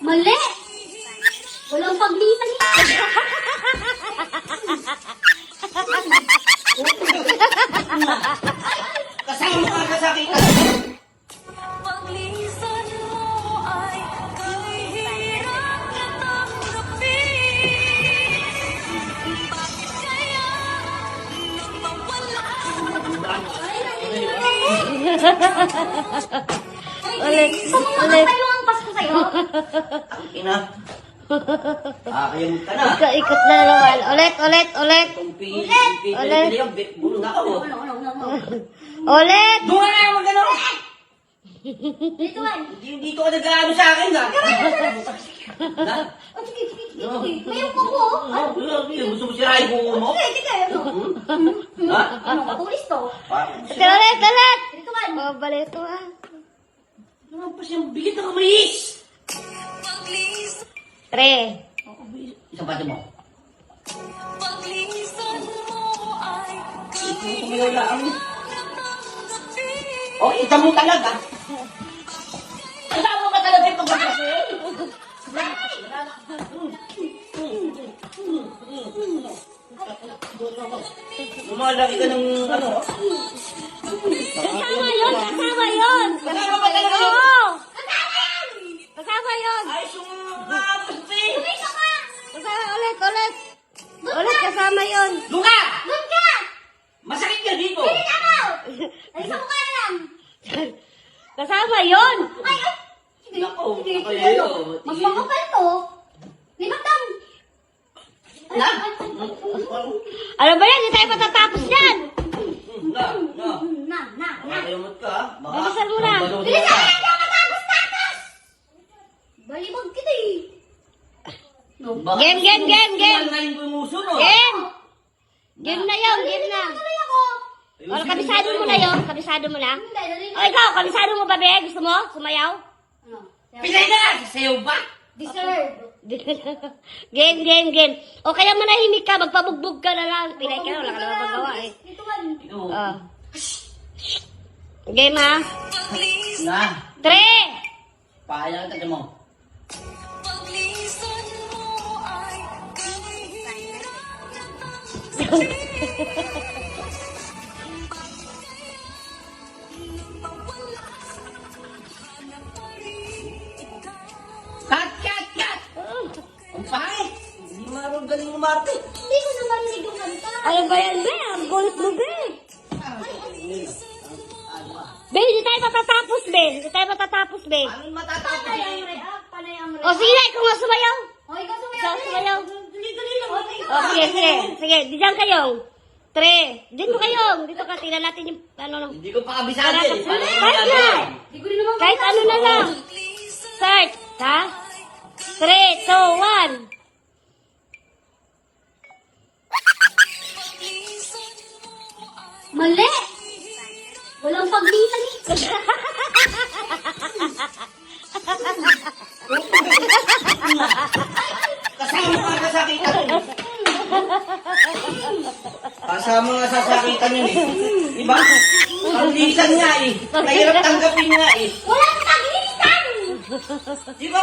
Mali! Walang paglitan eh. Kasama ka na sa akin. Paglisan mo ay kahirap na tanggapin. Bakit kaya napawala? Ulit. Gusto mo makatayo ang pasko sa'yo? Ina. Kakayamot ka na. Ikot na naman. Ulit. Ulit. Bulo na ako. Ulit. Doon na naman gano'n. Dito, Juan. Dito ka nag-ano sa akin na. Oh, sige. Mayroon ko po. Gusto mo sirahin ko mo? Sige. Ha? Ano, katulis to? Ulit. Dito, Juan. Oh, balik ko ah. Ano pa siyang bigit na kamayis? Paglisan, 3. Isang pati mo. paglisan mo ay Kumilaw lang. tanggapin. Oh, ita mo talaga. Kasama ka talaga itong kasi. Lumalaki ka ng ano. Kasama yun. Kasama ba talaga yun? Oo. Kasama yun. Ay, sumumamusti. Kasama ulit. Ulit, kasama yun. Luka! Doon ka! Masakit ka dito. Ay, sa mukha na lang. Kasama yun. Ay! Nako, Sige, kayo. mas makapal to. Limatang. Na? Ano ba yan? Hindi tayo matatapos yan. Na. Na. Nakayamot ka, ha? Baka. Bilisan mo na. Balon Bilis ka. na yan! Hindi matapos! Balibag kita eh. Baka Game. Kumalmayin ko yung uso, no? Game na yun. Tuloy ako. O, kabisado mo na yun. Kabisado mo na. Hindi, dali. O, ikaw, kabisado mo ba, be? Gusto mo? Sumayaw? Ano? Pinay na! Sayo ba? Deserve. Game. O, kaya manahimik ka. Magpabugbog ka na lang. Pinay ka, wala ka naman magawa eh. Ito man. Ito. Oh. Game ha? Paglisan, Na. 3. Paayan ka mo. paglisan mo ay kahirap na tanggapin. Cut! Ang pangit! Hindi marunong galing umarte. Hindi ko naman hindi yung kanta. Ano ba yan, be? Ang gulit mo, be. Be, hindi tayo matatapos, be. Anong matatapos Panay ang eh? react. Panay ang O, sige na, ikaw nga sumayaw. O, ikaw Ikaw sumayaw. sumayaw. Dali lang. O, sige. Diyan kayong. 3. Dito kayong. Dito ka, tingnan natin yung, ano, Hindi ko pa kabisado eh. Paano ko Kahit na. gagawin? Hindi ko rin naman Kahit ano na lang. Start. Ha? 3, 2, 1. Mali! Walang paglitan eh. Kasama ka na sakitan yun. Kasama nga sa sakitan yun eh. Diba? Ang lisan nga eh. Mahirap tanggapin nga eh. Walang paglitan! Di ba